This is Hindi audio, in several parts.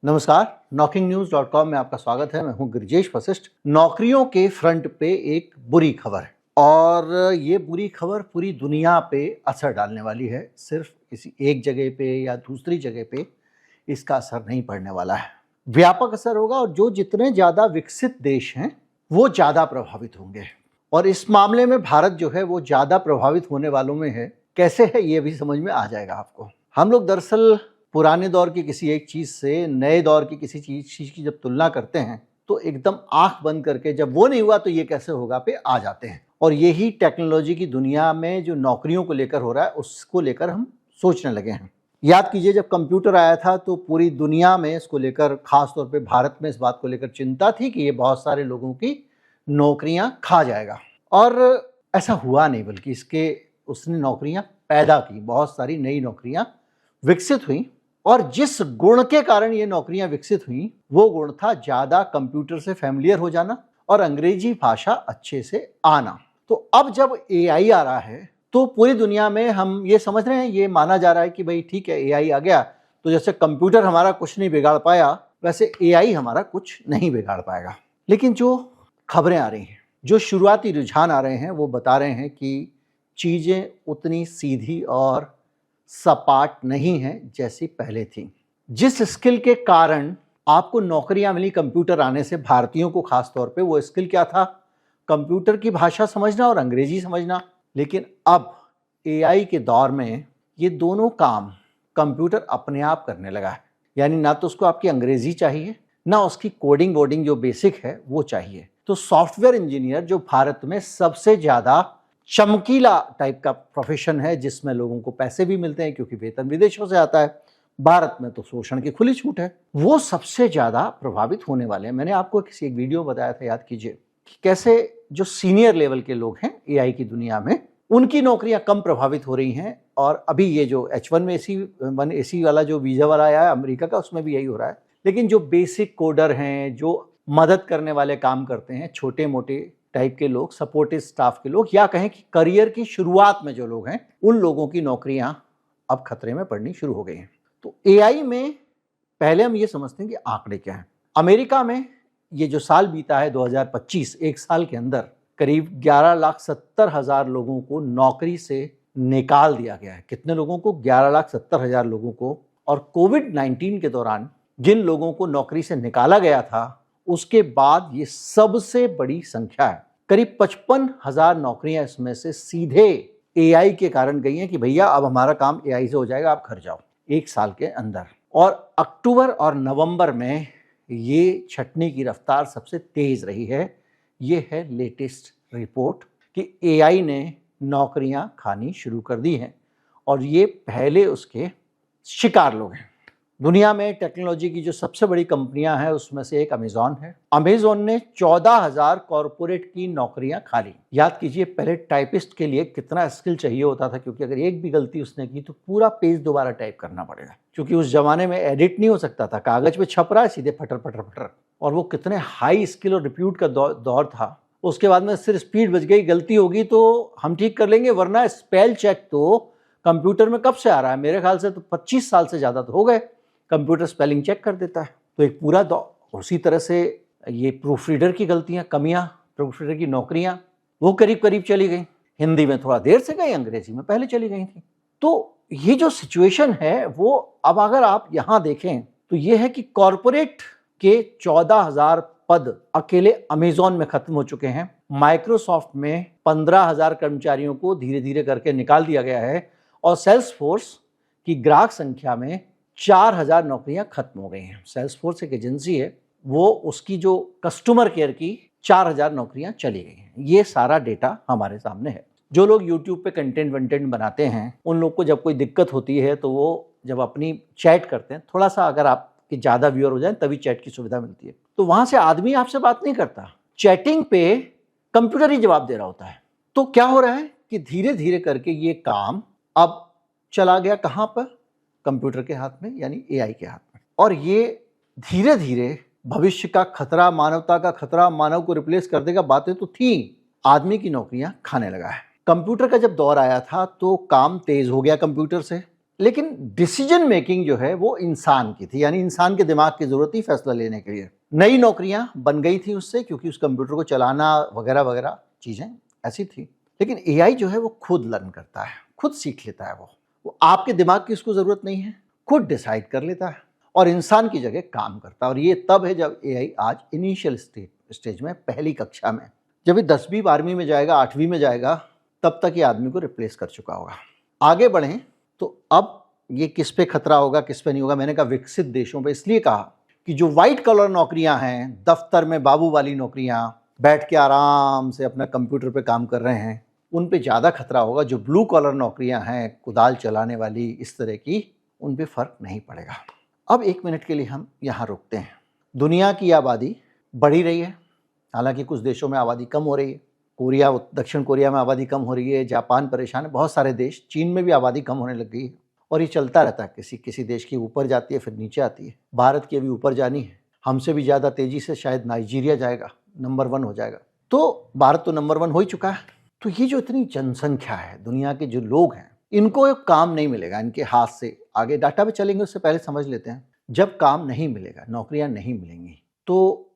नमस्कार, knocking-news.com में आपका स्वागत है। मैं हूं गिरिजेश वशिष्ठ। नौकरियों के फ्रंट पे एक बुरी खबर है और ये बुरी खबर पूरी दुनिया पे असर डालने वाली है। सिर्फ किसी एक जगह पे या दूसरी जगह पे इसका असर नहीं पड़ने वाला है, व्यापक असर होगा और जो जितने ज़्यादा विकसित देश हैं वो ज़्यादा प्रभावित होंगे। और इस मामले में भारत जो है वो ज़्यादा प्रभावित होने वालों में है। कैसे है ये भी समझ में आ जाएगा आपको। हम लोग दरअसल पुराने दौर की किसी एक चीज़ से नए दौर की किसी चीज़ की जब तुलना करते हैं तो एकदम आंख बंद करके जब वो नहीं हुआ तो ये कैसे होगा पे आ जाते हैं। और यही टेक्नोलॉजी की दुनिया में जो नौकरियों को लेकर हो रहा है उसको लेकर हम सोचने लगे हैं। याद कीजिए, जब कंप्यूटर आया था तो पूरी दुनिया में इसको लेकर, खास तौर पे भारत में इस बात को लेकर चिंता थी कि ये बहुत सारे लोगों की नौकरियां खा जाएगा। और ऐसा हुआ नहीं, बल्कि उसने नौकरियां पैदा की, बहुत सारी नई नौकरियां विकसित हुई। और जिस गुण के कारण ये नौकरियां विकसित हुई वो गुण था ज़्यादा कंप्यूटर से फैमिलियर हो जाना और अंग्रेजी भाषा अच्छे से आना। तो अब जब एआई आ रहा है तो पूरी दुनिया में हम ये समझ रहे हैं, ये माना जा रहा है कि भाई ठीक है, एआई आ गया तो जैसे कंप्यूटर हमारा कुछ नहीं बिगाड़ पाया वैसे एआई हमारा कुछ नहीं बिगाड़ पाएगा। लेकिन जो खबरें आ रही हैं, जो शुरुआती रुझान आ रहे हैं वो बता रहे हैं कि चीज़ें उतनी सीधी और सपाट नहीं है जैसी पहले थी। जिस स्किल के कारण आपको नौकरियां मिली कंप्यूटर आने से, भारतीयों को खास तौर पे, वो स्किल क्या था? कंप्यूटर की भाषा समझना और अंग्रेजी समझना। लेकिन अब एआई के दौर में ये दोनों काम कंप्यूटर अपने आप करने लगा है। यानी ना तो उसको आपकी अंग्रेजी चाहिए, ना उसकी कोडिंग वोडिंग जो बेसिक है वो चाहिए। तो सॉफ्टवेयर इंजीनियर, जो भारत में सबसे ज़्यादा चमकीला टाइप का प्रोफेशन है, जिसमें लोगों को पैसे भी मिलते हैं क्योंकि वेतन विदेशों से आता है, भारत में तो शोषण की खुली छूट है, वो सबसे ज़्यादा प्रभावित होने वाले हैं। मैंने आपको किसी एक वीडियो बताया था, याद कीजिए, कि कैसे जो सीनियर लेवल के लोग हैं एआई की दुनिया में, उनकी नौकरियां कम प्रभावित हो रही हैं। और अभी ये जो H1AC वाला जो वीज़ा वाला आया है अमेरिका का, उसमें भी यही हो रहा है। लेकिन जो बेसिक कोडर हैं, जो मदद करने वाले काम करते हैं, छोटे मोटे टाइप के लोग, सपोर्टिव स्टाफ के लोग, या कहें कि करियर की शुरुआत में जो लोग हैं, उन लोगों की नौकरियां अब खतरे में पड़नी शुरू हो गई हैं। तो एआई में पहले हम ये समझते हैं कि आंकड़े क्या हैं। अमेरिका में ये जो साल बीता है 2025, एक साल के अंदर करीब 11,70,000 लोगों को नौकरी से निकाल दिया गया है। कितने लोगों को? 11,70,000 लोगों को। और कोविड-19 के दौरान जिन लोगों को नौकरी से निकाला गया था उसके बाद ये सबसे बड़ी संख्या है। करीब 55,000 नौकरियां इसमें से सीधे एआई के कारण गई हैं कि भैया अब हमारा काम एआई से हो जाएगा, आप घर जाओ, एक साल के अंदर। और अक्टूबर और नवंबर में ये छटने की रफ्तार सबसे तेज रही है। ये है लेटेस्ट रिपोर्ट कि एआई ने नौकरियां खानी शुरू कर दी हैं और ये पहले उसके शिकार लोग हैं। दुनिया में टेक्नोलॉजी की जो सबसे बड़ी कंपनियां हैं उसमें से एक अमेज़न है। अमेज़न ने 14,000 कॉरपोरेट की नौकरियां खा ली। याद कीजिए, पहले टाइपिस्ट के लिए कितना स्किल चाहिए होता था, क्योंकि अगर एक भी गलती उसने की तो पूरा पेज दोबारा टाइप करना पड़ेगा, क्योंकि उस जमाने में एडिट नहीं हो सकता था, कागज पे छप रहा है सीधे फटर फटर फटर। और वो कितने हाई स्किल और रिप्यूट का दौर था। उसके बाद में सिर्फ स्पीड बच गई, गलती होगी तो हम ठीक कर लेंगे, वरना स्पेल चेक तो कंप्यूटर में कब से आ रहा है? मेरे ख्याल से तो 25 साल से ज़्यादा तो हो गए, कंप्यूटर स्पेलिंग चेक कर देता है। तो एक पूरा दौर। उसी तरह से ये प्रूफ रीडर की गलतियां, कमियां, प्रूफ रीडर की नौकरियां, वो करीब करीब चली गई। हिंदी में थोड़ा देर से गई, अंग्रेजी में पहले चली गई थी। तो ये जो सिचुएशन है वो अब अगर आप यहाँ देखें तो ये है कि कॉरपोरेट के 14,000 पद अकेले अमेज़न में खत्म हो चुके हैं। माइक्रोसॉफ्ट में 15,000 कर्मचारियों को धीरे धीरे करके निकाल दिया गया है और सेल्सफोर्स की ग्राहक संख्या में 4,000 नौकरियां खत्म हो गई हैं। सेल्सफोर्स एक एजेंसी है, वो उसकी जो कस्टमर केयर की 4,000 नौकरियां चली गई हैं। ये सारा डेटा हमारे सामने है। जो लोग यूट्यूब पे कंटेंट बनाते हैं, उन लोग को जब कोई दिक्कत होती है तो वो जब अपनी चैट करते हैं, थोड़ा सा अगर आपके ज़्यादा व्यूअर हो जाए तभी चैट की सुविधा मिलती है, तो वहाँ से आदमी आपसे बात नहीं करता, चैटिंग पे कंप्यूटर ही जवाब दे रहा होता है। तो क्या हो रहा है कि धीरे धीरे करके ये काम अब चला गया कहाँ पर? कंप्यूटर के हाथ में, यानी एआई के हाथ में। और ये धीरे धीरे भविष्य का खतरा, मानवता का खतरा, मानव को रिप्लेस कर देगा, बातें तो थी, आदमी की नौकरियां खाने लगा है। कंप्यूटर का जब दौर आया था तो काम तेज हो गया कंप्यूटर से, लेकिन डिसीजन मेकिंग जो है वो इंसान की थी, यानी इंसान के दिमाग की जरूरत थी फैसला लेने के लिए। नई नौकरियां बन गई थी उससे, क्योंकि उस कंप्यूटर को चलाना वगैरह वगैरह चीजें ऐसी थी। लेकिन एआई जो है वो खुद लर्न करता है, खुद सीख लेता है। वो आपके दिमाग की उसको जरूरत नहीं है, खुद डिसाइड कर लेता है और इंसान की जगह काम करता है। और ये तब है जब एआई आज इनिशियल स्टेज में, पहली कक्षा में, जब ये 10वीं 12वीं में जाएगा, 8वीं में जाएगा, तब तक ये आदमी को रिप्लेस कर चुका होगा। आगे बढ़ें तो अब ये किस पे खतरा होगा, किस पे नहीं होगा। मैंने कहा विकसित देशों पे इसलिए कहा कि जो व्हाइट कॉलर नौकरियां हैं, दफ्तर में बाबू वाली नौकरियां, बैठ के आराम से अपना कंप्यूटर पे काम कर रहे हैं, उन पे ज़्यादा खतरा होगा। जो ब्लू कॉलर नौकरियां हैं, कुदाल चलाने वाली, इस तरह की, उन पे फर्क नहीं पड़ेगा। अब 1 मिनट के लिए हम यहाँ रुकते हैं। दुनिया की आबादी बढ़ ही रही है, हालांकि कुछ देशों में आबादी कम हो रही है। कोरिया, दक्षिण कोरिया में आबादी कम हो रही है, जापान परेशान है, बहुत सारे देश, चीन में भी आबादी कम होने लग गई है। और ये चलता रहता है, किसी किसी देश की ऊपर जाती है फिर नीचे आती है। भारत की अभी ऊपर जानी है, हमसे भी ज़्यादा तेज़ी से शायद नाइजीरिया जाएगा, नंबर 1 हो जाएगा। तो भारत तो नंबर 1 हो ही चुका है। तो ये जो इतनी जनसंख्या है, दुनिया के जो लोग हैं, इनको काम नहीं मिलेगा इनके हाथ से। आगे डाटा पे चलेंगे उससे पहले समझ लेते हैं, जब काम नहीं मिलेगा, नौकरियां नहीं मिलेंगी, तो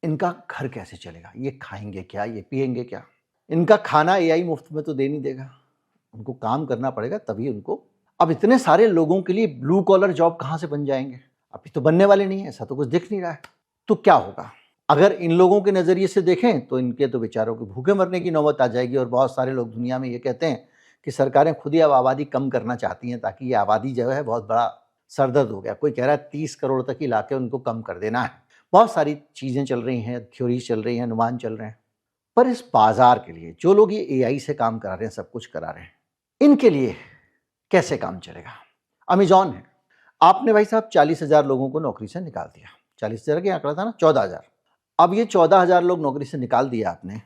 इनका घर कैसे चलेगा? ये खाएंगे क्या, ये पिएंगे क्या? इनका खाना एआई मुफ्त में तो दे नहीं देगा, उनको काम करना पड़ेगा तभी उनको। अब इतने सारे लोगों के लिए ब्लू कॉलर जॉब कहाँ से बन जाएंगे? अभी तो बनने वाले नहीं है, ऐसा तो कुछ दिख नहीं रहा है। तो क्या होगा? अगर इन लोगों के नज़रिए से देखें तो इनके तो बेचारों के भूखे मरने की नौबत आ जाएगी। और बहुत सारे लोग दुनिया में ये कहते हैं कि सरकारें खुद ही अब आबादी कम करना चाहती हैं, ताकि ये आबादी जो है बहुत बड़ा सरदर्द हो गया। कोई कह रहा है 30 करोड़ तक ही लाके उनको कम कर देना है। बहुत सारी चीज़ें चल रही हैं, थ्योरीज चल रही हैं, अनुमान चल रहे हैं। पर इस बाजार के लिए जो लोग ये एआई से काम करा रहे हैं, सब कुछ करा रहे हैं, इनके लिए कैसे काम चलेगा? अमेजॉन है, आपने भाई साहब 40,000 लोगों को नौकरी से निकाल दिया। 40,000 का आंकड़ा था ना, 14,000। अब ये 14,000 लोग नौकरी से निकाल दिया आपने,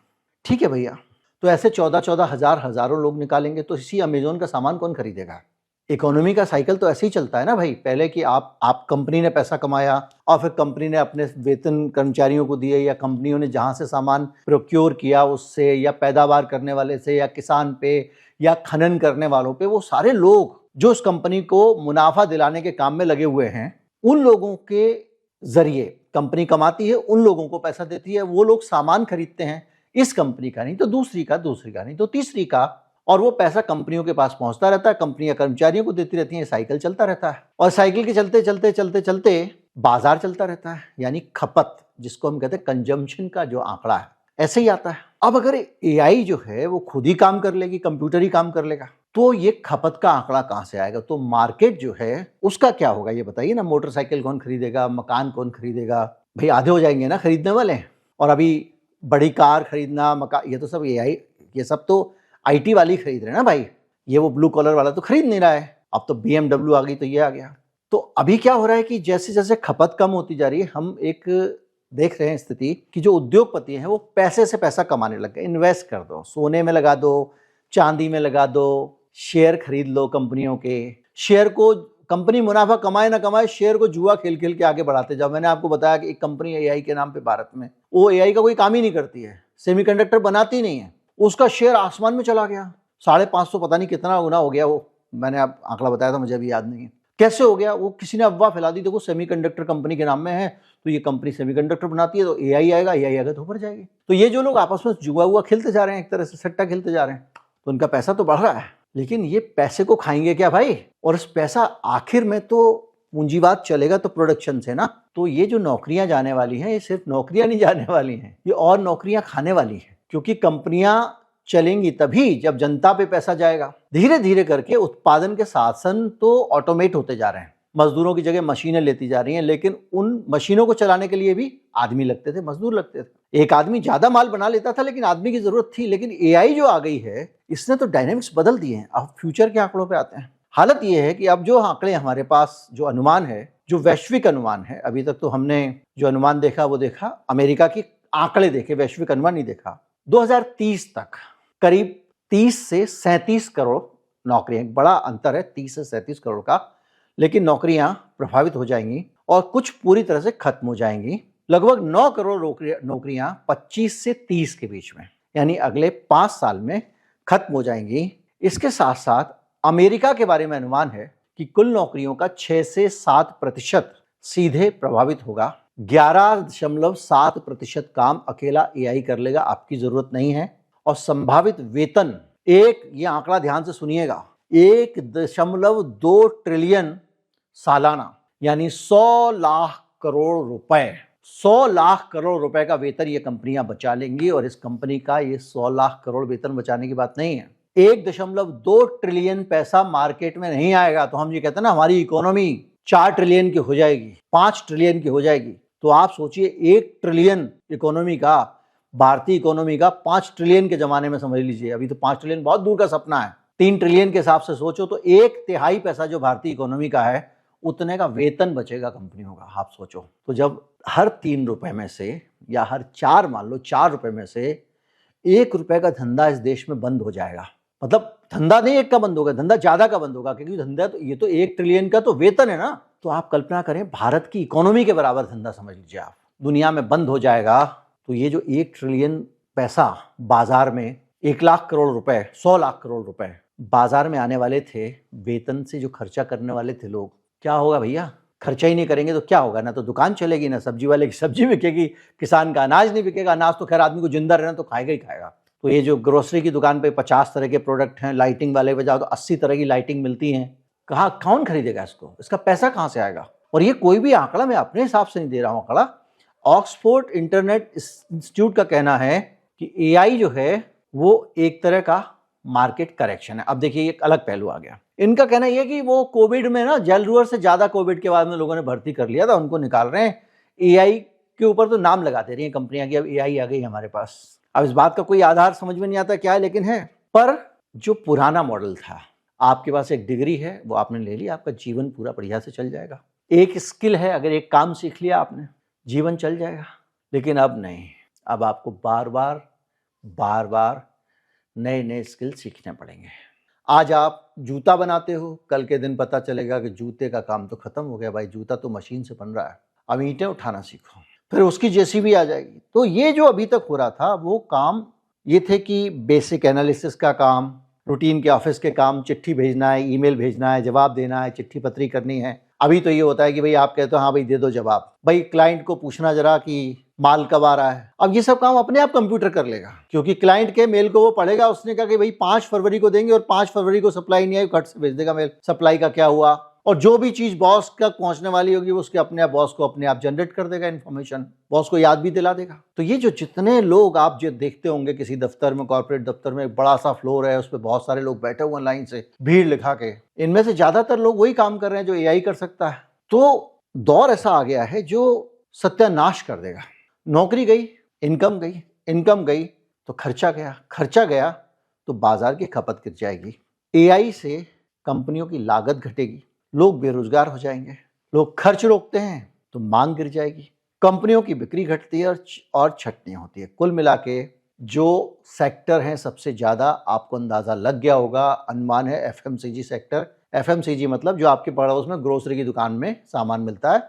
ठीक है भैया। तो ऐसे 14 हज़ार हज़ारों लोग निकालेंगे तो इसी अमेजॉन का सामान कौन खरीदेगा? इकोनॉमी का साइकिल तो ऐसे ही चलता है ना भाई। पहले कि आप कंपनी ने पैसा कमाया और फिर कंपनी ने अपने वेतन कर्मचारियों को दिए, या कंपनियों ने जहां से सामान प्रोक्योर किया उससे, या पैदावार करने वाले से, या किसान पे, या खनन करने वालों पे, वो सारे लोग जो उस कंपनी को मुनाफा दिलाने के काम में लगे हुए हैं, उन लोगों के जरिए कंपनी कमाती है, उन लोगों को पैसा देती है, वो लोग सामान खरीदते हैं, इस कंपनी का नहीं तो दूसरी का, दूसरी का नहीं तो तीसरी का, और वो पैसा कंपनियों के पास पहुंचता रहता है, कंपनियां कर्मचारियों को देती रहती हैं, साइकिल चलता रहता है। और साइकिल के चलते चलते चलते चलते बाजार चलता रहता है, यानी खपत, जिसको हम कहते हैं कंजम्पशन का जो आंकड़ा है, ऐसे ही आता है। अब अगर एआई जो है वो खुद ही काम कर लेगी, कंप्यूटर ही काम कर लेगा, तो ये खपत का आंकड़ा कहां से आएगा? तो मार्केट जो है उसका क्या होगा ये बताइए ना। मोटरसाइकिल कौन खरीदेगा, मकान कौन खरीदेगा? भाई आधे हो जाएंगे ना खरीदने वाले। और अभी बड़ी कार खरीदना, मकान, ये तो सब एआई, ये सब तो आईटी वाली खरीद रहे हैं ना भाई। ये वो ब्लू कॉलर वाला तो खरीद नहीं रहा है। अब तो BMW आ गई तो ये आ गया। तो अभी क्या हो रहा है कि जैसे जैसे खपत कम होती जा रही है, हम एक देख रहे हैं स्थिति कि जो उद्योगपति हैं वो पैसे से पैसा कमाने लग गए। इन्वेस्ट कर दो, सोने में लगा दो, चांदी में लगा दो, शेयर खरीद लो कंपनियों के। शेयर को कंपनी मुनाफा कमाए ना कमाए, शेयर को जुआ खेल खेल के आगे बढ़ाते जाओ। मैंने आपको बताया कि एक कंपनी एआई के नाम पे भारत में, वो एआई का कोई काम ही नहीं करती है, सेमीकंडक्टर बनाती नहीं है, उसका शेयर आसमान में चला गया। 550 पता नहीं कितना गुना हो गया वो। मैंने आप आंकड़ा बताया था, मुझे अभी याद नहीं है कैसे हो गया। वो किसी ने अफवाह फैला दी, देखो सेमीकंडक्टर कंपनी के नाम में है, तो ये कंपनी सेमीकंडक्टर बनाती है, तो एआई आएगा तो ऊपर जाएगी। तो ये जो लोग आपस में जुआ हुआ खेलते जा रहे हैं, एक तरह से सट्टा खेलते जा रहे हैं, तो उनका पैसा तो बढ़ रहा है, लेकिन ये पैसे को खाएंगे क्या भाई? और इस पैसा आखिर में तो पूंजीवाद चलेगा तो प्रोडक्शन से ना। तो ये जो नौकरियां जाने वाली हैं, ये सिर्फ नौकरियां नहीं जाने वाली हैं, ये और नौकरियां खाने वाली हैं। क्योंकि कंपनियां चलेंगी तभी जब जनता पे पैसा जाएगा। धीरे धीरे करके उत्पादन के साधन तो ऑटोमेट होते जा रहे हैं, मजदूरों की जगह मशीनें लेती जा रही हैं, लेकिन उन मशीनों को चलाने के लिए भी आदमी लगते थे, मजदूर लगते थे। एक आदमी ज्यादा माल बना लेता था, लेकिन आदमी की जरूरत थी। लेकिन एआई जो आ गई है, इसने तो डायनेमिक्स बदल दिए हैं। अब फ्यूचर के आंकड़ों पे आते हैं। हालत ये है कि अब जो आंकड़े हमारे पास, जो अनुमान है, जो वैश्विक अनुमान है, अभी तक तो हमने जो अनुमान देखा वो देखा अमेरिका के आंकड़े देखे, वैश्विक अनुमान नहीं देखा। 2030 तक करीब 30 से 37 करोड़ नौकरियां, बड़ा अंतर है 30 से 37 करोड़ का, लेकिन नौकरियां प्रभावित हो जाएंगी और कुछ पूरी तरह से खत्म हो जाएंगी। लगभग 9 करोड़ नौकरियां 25 से 30 के बीच में, यानी अगले 5 साल में खत्म हो जाएंगी। इसके साथ साथ अमेरिका के बारे में अनुमान है कि कुल नौकरियों का 6 से 7% सीधे प्रभावित होगा। 11.7% काम अकेला एआई कर लेगा, आपकी जरूरत नहीं है। और संभावित वेतन ये आंकड़ा ध्यान से सुनिएगा, 1.2 ट्रिलियन सालाना, यानी 100 लाख करोड़ रुपए। 100 लाख करोड़ रुपए का वेतन ये कंपनियां बचा लेंगी। और इस कंपनी का ये 100 लाख करोड़ वेतन बचाने की बात नहीं है, 1.2 ट्रिलियन पैसा मार्केट में नहीं आएगा। तो हम ये कहते हैं ना, हमारी इकोनॉमी 4 ट्रिलियन की हो जाएगी, 5 ट्रिलियन की हो जाएगी। तो आप सोचिए 1 ट्रिलियन इकोनॉमी का, भारतीय इकोनॉमी का 5 ट्रिलियन के जमाने में समझ लीजिए। अभी तो 5 ट्रिलियन बहुत दूर का सपना है। 3 ट्रिलियन के हिसाब से सोचो तो 1/3 पैसा जो भारतीय इकोनॉमी का है, उतने का वेतन बचेगा कंपनियों का। आप सोचो, तो जब हर 3 रुपए में से, या हर 4, मान लो 4 रुपए में से 1 रुपए का धंधा इस देश में बंद हो जाएगा। मतलब धंधा नहीं एक का बंद होगा, धंधा ज्यादा का बंद होगा, क्योंकि धंधा तो ये तो 1 ट्रिलियन का तो वेतन है ना। तो आप कल्पना करें, भारत की इकोनॉमी के बराबर धंधा समझ लीजिए आप, दुनिया में बंद हो जाएगा। तो ये जो 1 ट्रिलियन पैसा बाजार में, 1 लाख करोड़ रुपए, 100 लाख करोड़ रुपए बाजार में आने वाले थे, वेतन से जो खर्चा करने वाले थे लोग, क्या होगा भैया? खर्चा ही नहीं करेंगे तो क्या होगा? ना तो दुकान चलेगी, ना सब्जी वाले की सब्जी बिकेगी, किसान का अनाज नहीं बिकेगा। अनाज तो खैर आदमी को जिंदा रहना तो खाएगा ही खाएगा। तो ये जो ग्रोसरी की दुकान पे 50 तरह के प्रोडक्ट हैं, लाइटिंग वाले पे जाओ तो 80 तरह की लाइटिंग मिलती हैं, कहाँ कौन खरीदेगा इसको? इसका पैसा कहाँ से आएगा? और ये कोई भी आंकड़ा मैं अपने हिसाब से नहीं दे रहा हूँ आंकड़ा, ऑक्सफोर्ड इंटरनेट इंस्टीट्यूट का कहना है कि एआई जो है वो एक तरह का मार्केट करेक्शन है। अब देखिए एक अलग पहलू आ गया। इनका कहना यह है कि वो कोविड में ना, जरूरत से ज्यादा कोविड के बाद में लोगों ने भर्ती कर लिया था, उनको निकाल रहे हैं। एआई के ऊपर तो नाम लगा दे रही है कंपनियां कि अब एआई आ गई हमारे पास। अब इस बात का कोई आधार समझ में नहीं आता क्या है, लेकिन है। पर जो पुराना मॉडल था, आपके पास एक डिग्री है, वो आपने ले ली, आपका जीवन पूरा बढ़िया से चल जाएगा। एक स्किल है, अगर एक काम सीख लिया आपने, जीवन चल जाएगा। लेकिन अब नहीं, अब आपको बार बार नए नए स्किल सीखने पड़ेंगे। आज आप जूता बनाते हो, कल के दिन पता चलेगा कि जूते का काम तो खत्म हो गया भाई, जूता तो मशीन से बन रहा है, अब ईंटें उठाना सीखो, फिर उसकी जेसीबी आ जाएगी। तो ये जो अभी तक हो रहा था वो काम ये थे कि बेसिक एनालिसिस का काम, रूटीन के ऑफिस के काम, चिट्ठी भेजना है, ईमेल भेजना है, जवाब देना है, चिट्ठी पत्री करनी है। अभी तो ये होता है कि भाई आप कहते हो हाँ भाई दे दो जवाब, भाई क्लाइंट को पूछना जरा कि माल कब आ रहा है। अब ये सब काम अपने आप कंप्यूटर कर लेगा, क्योंकि क्लाइंट के मेल को वो पढ़ेगा, उसने कहा कि भाई 5 फरवरी को देंगे और 5 फरवरी को सप्लाई नहीं आई, कट से भेज देगा मेल, सप्लाई का क्या हुआ। और जो भी चीज बॉस का पहुंचने वाली होगी वो उसके अपने आप बॉस को अपने आप जनरेट कर देगा इन्फॉर्मेशन, बॉस को याद भी दिला देगा। तो ये जो जितने लोग आप जो देखते होंगे किसी दफ्तर में, कॉर्पोरेट दफ्तर में, एक बड़ा सा फ्लोर है, उस पर बहुत सारे लोग बैठे हुए लाइन से, भीड़ लिखा के, इनमें से ज्यादातर लोग वही काम कर रहे हैं जो एआई कर सकता है। तो दौर ऐसा आ गया है जो सत्यानाश कर देगा। नौकरी गई, इनकम गई, इनकम गई तो खर्चा गया, खर्चा गया तो बाजार की खपत गिर जाएगी। एआई से कंपनियों की लागत घटेगी, लोग बेरोजगार हो जाएंगे, लोग खर्च रोकते हैं तो मांग गिर जाएगी, कंपनियों की बिक्री घटती है और छटनी होती है। कुल मिला के जो सेक्टर हैं सबसे ज्यादा, आपको अंदाजा लग गया होगा, अनुमान है एफएमसीजी सेक्टर। एफएमसीजी मतलब जो आपके पड़ोस में ग्रोसरी की दुकान में सामान मिलता है,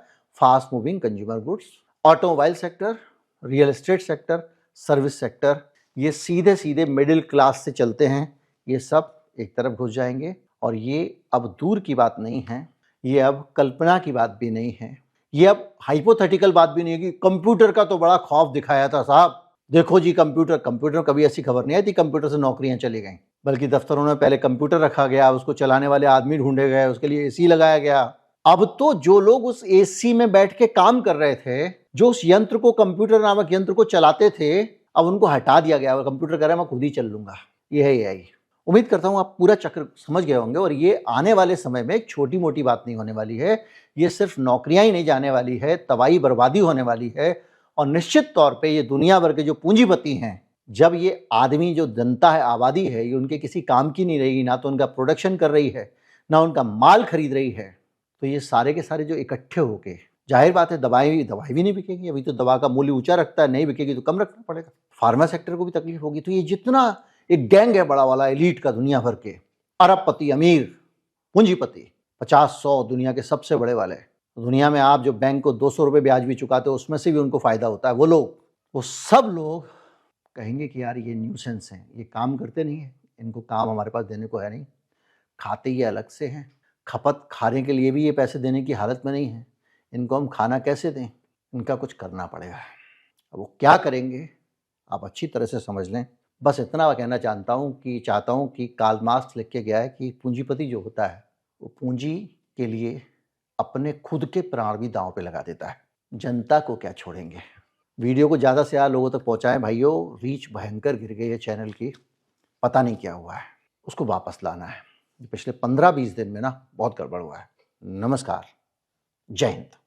fast moving consumer goods. Automobile sector, real estate sector, service sector, ये सीधे सीधे मिडिल क्लास से चलते हैं, ये सब एक तरफ घुस जाएंगे। और ये अब दूर की बात नहीं है, ये अब कल्पना की बात भी नहीं है, ये अब हाइपोथेटिकल बात भी नहीं है कि कंप्यूटर का तो बड़ा खौफ दिखाया था साहब, देखो जी कंप्यूटर कभी ऐसी खबर नहीं आई थी कंप्यूटर से नौकरियां चली गई, बल्कि दफ्तरों में पहले कंप्यूटर रखा गया, उसको चलाने वाले आदमी ढूंढे गए, उसके लिए एसी लगाया गया। अब तो जो लोग उस एसी में बैठ के काम कर रहे थे, जो उस यंत्र को, कंप्यूटर नामक यंत्र को चलाते थे, अब उनको हटा दिया गया और कंप्यूटर कह रहा है मैं खुद ही चल लूंगा। ये है एआई। उम्मीद करता हूं आप पूरा चक्र समझ गए होंगे। और ये आने वाले समय में एक छोटी मोटी बात नहीं होने वाली है, ये सिर्फ नौकरियां ही नहीं जाने वाली है, तबाही बर्बादी होने वाली है। और निश्चित तौर पे ये दुनिया भर के जो पूंजीपति हैं, जब ये आदमी जो जनता है, आबादी है, ये उनके किसी काम की नहीं रहेगी, ना तो उनका प्रोडक्शन कर रही है, ना उनका माल खरीद रही है, तो ये सारे के सारे जो इकट्ठे होके, जाहिर बात है दवाई भी नहीं बिकेगी। अभी तो दवा का मूल्य ऊंचा रखता है, नहीं बिकेगी तो कम रखना पड़ेगा। फार्मा सेक्टर को भी तकलीफ होगी। तो ये जितना एक गैंग है बड़ा वाला एलीट का, दुनिया भर के अरबपति, अमीर, पूंजीपति, 50-100 दुनिया के सबसे बड़े वाले, दुनिया में आप जो बैंक को 200 रुपये ब्याज भी चुकाते हो उसमें से भी उनको फायदा होता है, वो लोग, वो सब लोग कहेंगे कि यार ये न्यूसेंस हैं, ये काम करते नहीं है, इनको काम हमारे पास देने को है नहीं, खाते ये अलग से हैं, खपत खाने के लिए भी ये पैसे देने की हालत में नहीं है। इनको हम खाना कैसे दें? इनका कुछ करना पड़ेगा। अब वो क्या करेंगे आप अच्छी तरह से समझ लें। बस इतना कहना चाहता हूँ कि कार्ल मार्क्स लिख के गया है कि पूंजीपति जो होता है वो पूंजी के लिए अपने खुद के प्राण भी दांव पे लगा देता है। जनता को क्या छोड़ेंगे। वीडियो को ज़्यादा से ज़्यादा लोगों तक पहुँचाएं भाइयों। रीच भयंकर गिर गई है चैनल की, पता नहीं क्या हुआ है, उसको वापस लाना है। पिछले 15-20 दिन में ना बहुत गड़बड़ हुआ है। नमस्कार, जय हिंद।